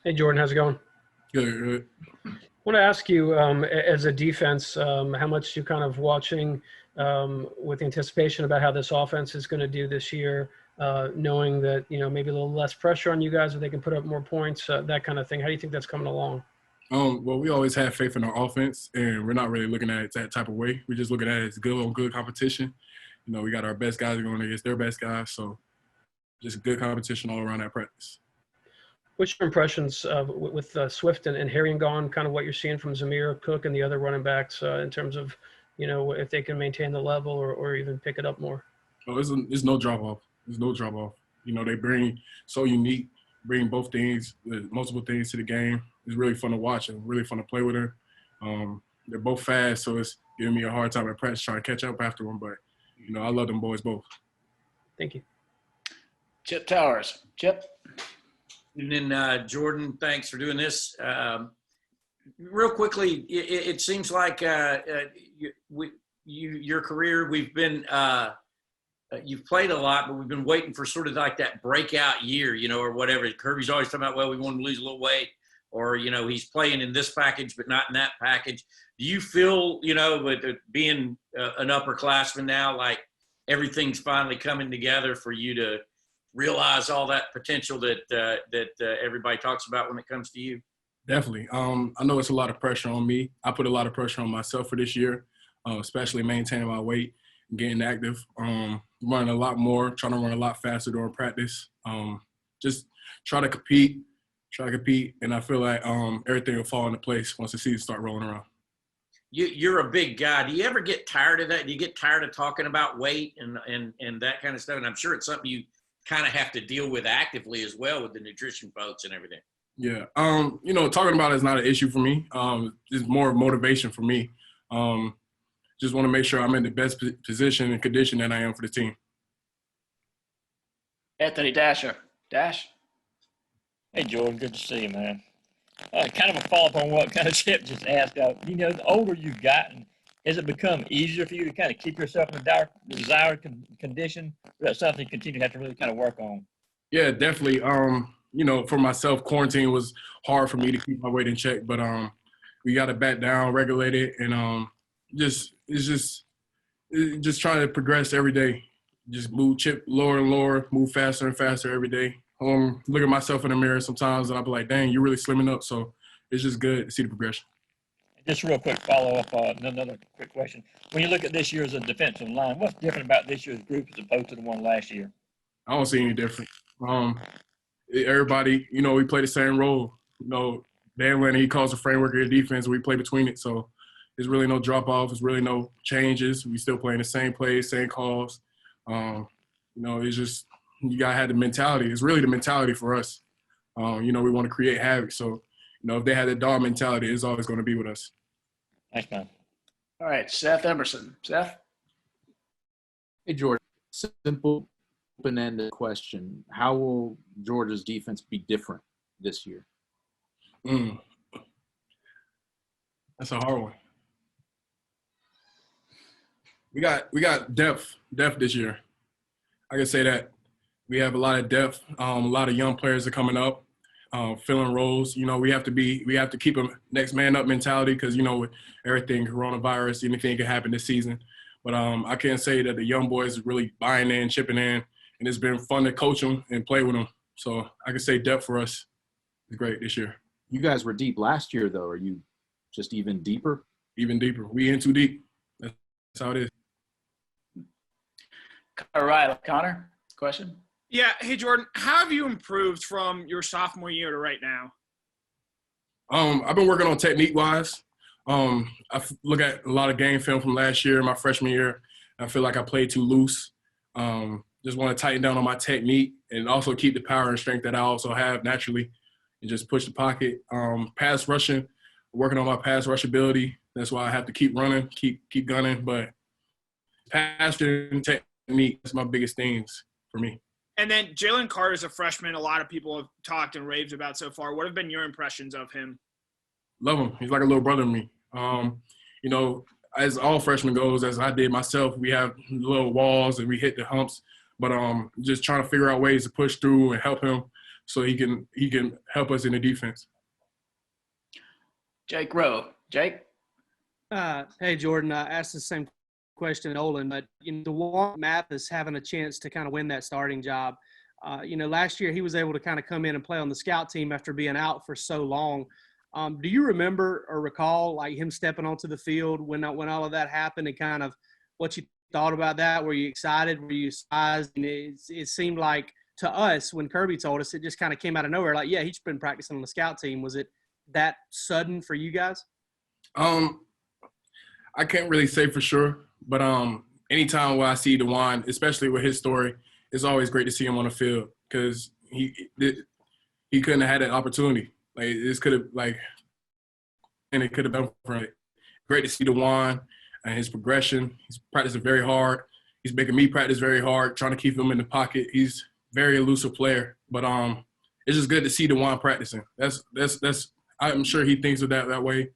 Hey, Jordan, how's it going? Good, good. I want to ask you, as a defense, how much you kind of watching with anticipation about how this offense is going to do this year, knowing that, maybe a little less pressure on you guys, if they can put up more points, that kind of thing. How do you think that's coming along? Well, we always have faith in our offense, and we're not really looking at it that type of way. We're just looking at it as good on good competition. We got our best guys going against their best guys, so just good competition all around that practice. What's your impressions with Swift and Harry gone, kind of what you're seeing from Zamir, Cook, and the other running backs in terms of, if they can maintain the level or even pick it up more? Oh, it's no drop off. There's no drop off. They bring so unique, bring both things, multiple things to the game. It's really fun to watch and really fun to play with her. They're both fast, so it's giving me a hard time at practice trying to catch up after them. But I love them boys both. Thank you. Chip Towers. Chip. And then Jordan, thanks for doing this. Real quickly, it seems like your career, you've played a lot, but we've been waiting for sort of like that breakout year, or whatever. Kirby's always talking about, well, we want to lose a little weight, or, he's playing in this package, but not in that package. Do you feel, with being an upperclassman now, like everything's finally coming together for you to realize all that potential that everybody talks about when it comes to you? Definitely. I know it's a lot of pressure on me. I put a lot of pressure on myself for this year, especially maintaining my weight, getting active, running a lot more, trying to run a lot faster during practice. Just try to compete, and I feel like everything will fall into place once the season start rolling around. You're a big guy. Do you ever get tired of that? Do you get tired of talking about weight and that kind of stuff? And I'm sure it's something you kind of have to deal with actively as well with the nutrition folks and everything. Yeah. Talking about it is not an issue for me. It's more motivation for me. Just want to make sure I'm in the best position and condition that I am for the team. Anthony Dasher. Dash. Hey, Jordan, good to see you, man. Kind of a follow-up on what kind of Chip just asked. The older you've gotten, has it become easier for you to kind of keep yourself in the desired condition? Or that's something you continue to have to really kind of work on? Yeah, definitely. For myself, quarantine was hard for me to keep my weight in check, but we got it back down, regulate it, and just trying to progress every day. Just move chip lower and lower, move faster and faster every day. Look at myself in the mirror sometimes, and I'll be like, dang, you're really slimming up. So it's just good to see the progression. Just real quick follow-up, another quick question. When you look at this year as a defensive line, what's different about this year's group as opposed to the one last year? I don't see any different. Everybody, we play the same role. Dan, he calls the framework of the defense, we play between it. So there's really no drop-off. There's really no changes. We still playing the same plays, same calls. It's just you got to have the mentality. It's really the mentality for us. We want to create havoc. So, if they had that dog mentality, it's always going to be with us. Thanks, man. All right, Seth Emerson. Seth? Hey, Jordan. Simple, open-ended question. How will Georgia's defense be different this year? That's a hard one. We got depth this year. I can say that. We have a lot of depth. A lot of young players are coming up, filling roles. We have to keep a next man up mentality because, with everything, coronavirus, anything can happen this season. But I can say that the young boys are really buying in, chipping in, and it's been fun to coach them and play with them. So I can say depth for us is great this year. You guys were deep last year, though. Are you just even deeper? Even deeper. We in too deep. That's how it is. All right, Connor, question? Yeah. Hey, Jordan, how have you improved from your sophomore year to right now? I've been working on technique-wise. Look at a lot of game film from last year, my freshman year. I feel like I played too loose. Just want to tighten down on my technique and also keep the power and strength that I also have naturally and just push the pocket. Pass rushing, working on my pass rush ability. That's why I have to keep running, keep gunning. But pass and technique, that's my biggest things for me. And then Jalen Carter is a freshman. A lot of people have talked and raved about so far. What have been your impressions of him? Love him. He's like a little brother to me. As all freshmen goes, as I did myself, we have little walls and we hit the humps. but just trying to figure out ways to push through and help him so he can help us in the defense. Jake Rowe. Jake? Hey, Jordan. I asked the same question at Olin, but Dewan Mathis having a chance to kind of win that starting job. Last year he was able to kind of come in and play on the scout team after being out for so long. Do you remember or recall like him stepping onto the field when all of that happened and kind of what you thought about that? Were you excited? Were you surprised? And it seemed like to us when Kirby told us, it just kind of came out of nowhere. Like, yeah, he's been practicing on the scout team. Was it that sudden for you guys? I can't really say for sure, but anytime where I see Dewan, especially with his story, it's always great to see him on the field because he couldn't have had that opportunity. Like this could have and it could have been for him. Great to see Dewan and his progression. He's practicing very hard. He's making me practice very hard, trying to keep him in the pocket. He's a very elusive player, but it's just good to see Dewan practicing. That's I'm sure he thinks of that way.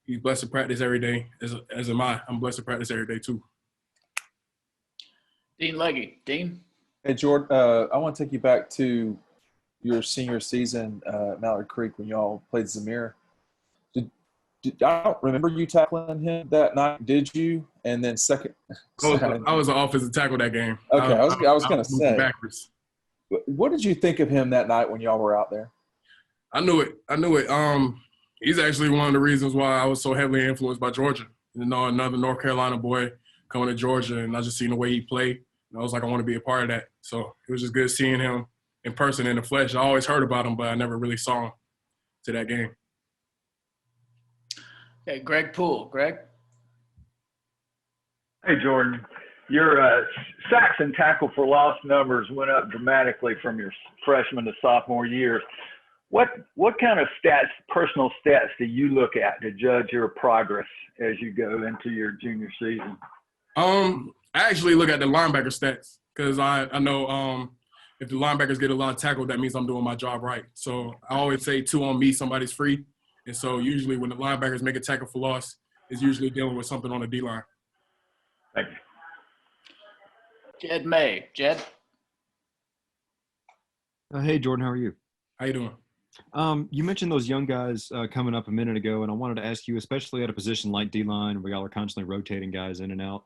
He's blessed to practice every day, as am I. I'm blessed to practice every day too. Dean Legge. Dean? Hey, Jordan, I want to take you back to your senior season at Mallard Creek when y'all played Zamir. I don't remember you tackling him that night, did you? And then second – I was an offensive tackle that game. Okay, I was going to say. Backwards. What did you think of him that night when y'all were out there? I knew it. He's actually one of the reasons why I was so heavily influenced by Georgia. Another North Carolina boy coming to Georgia, and I just seen the way he played. And I was like, I want to be a part of that. So it was just good seeing him in person, in the flesh. I always heard about him, but I never really saw him to that game. Okay, Greg Poole. Greg? Hey, Jordan. Your sacks and tackle for loss numbers went up dramatically from your freshman to sophomore years. What kind of stats, personal stats, do you look at to judge your progress as you go into your junior season? I actually look at the linebacker stats because I know if the linebackers get a lot of tackles, that means I'm doing my job right. So I always say 2 on me, somebody's free. And so usually when the linebackers make a tackle for loss, it's usually dealing with something on the D-line. Thank you. Jed May. Jed? Hey, Jordan, how are you? How you doing? You mentioned those young guys coming up a minute ago, and I wanted to ask you, especially at a position like D-line where y'all are constantly rotating guys in and out,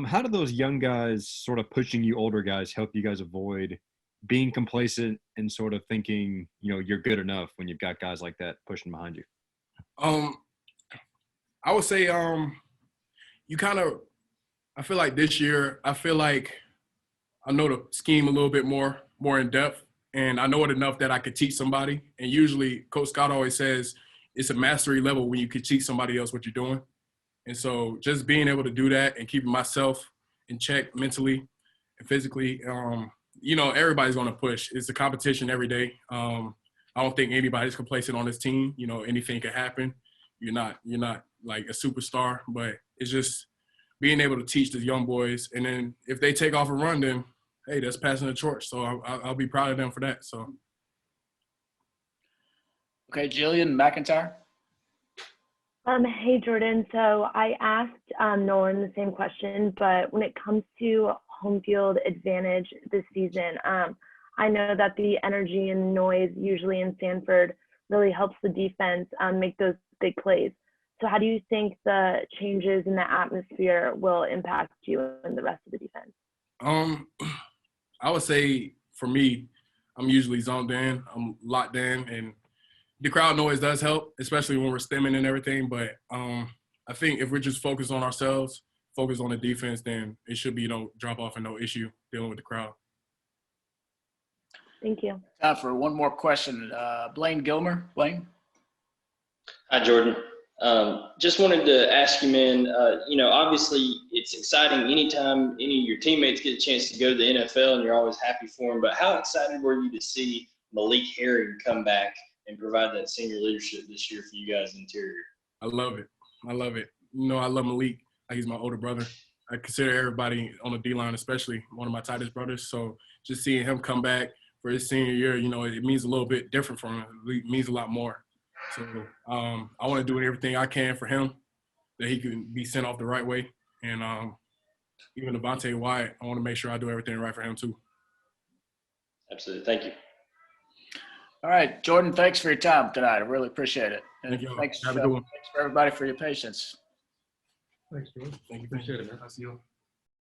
how do those young guys sort of pushing you older guys help you guys avoid being complacent and sort of thinking, you're good enough when you've got guys like that pushing behind you? I would say I feel like this year, I feel like I know the scheme a little bit more in depth. And I know it enough that I could teach somebody. And usually Coach Scott always says it's a mastery level when you could teach somebody else what you're doing. And so just being able to do that and keeping myself in check mentally and physically, everybody's going to push. It's a competition every day. I don't think anybody's complacent on this team. Anything can happen. You're not like a superstar, but it's just being able to teach the young boys. And then if they take off and run, then hey, that's passing the torch. So I'll be proud of them for that. So. Okay, Jillian McIntyre. Hey, Jordan. So I asked Nolan the same question, but when it comes to home field advantage this season, I know that the energy and noise usually in Sanford really helps the defense make those big plays. So how do you think the changes in the atmosphere will impact you and the rest of the defense? I would say for me, I'm usually zoned in, I'm locked in, and the crowd noise does help, especially when we're stemming and everything. But I think if we're just focused on ourselves, focused on the defense, then it should be no drop off and no issue dealing with the crowd. Thank you. Time for one more question. Blaine Gilmer. Blaine? Hi, Jordan. Just wanted to ask you, man, obviously it's exciting anytime any of your teammates get a chance to go to the NFL and you're always happy for them, but how excited were you to see Malik Herring come back and provide that senior leadership this year for you guys interior? I love it. I love Malik. He's my older brother. I consider everybody on the D-line, especially one of my tightest brothers. So just seeing him come back for his senior year, it means a little bit different for him. It means a lot more. So I want to do everything I can for him that he can be sent off the right way. And even Devontae Wyatt, I want to make sure I do everything right for him too. Absolutely. Thank you. All right, Jordan, thanks for your time tonight. I really appreciate it. And Thank you. thanks, Have a good one. thanks for everybody for your patience. Thanks, George. Thank you. Appreciate it, man. I'll see you.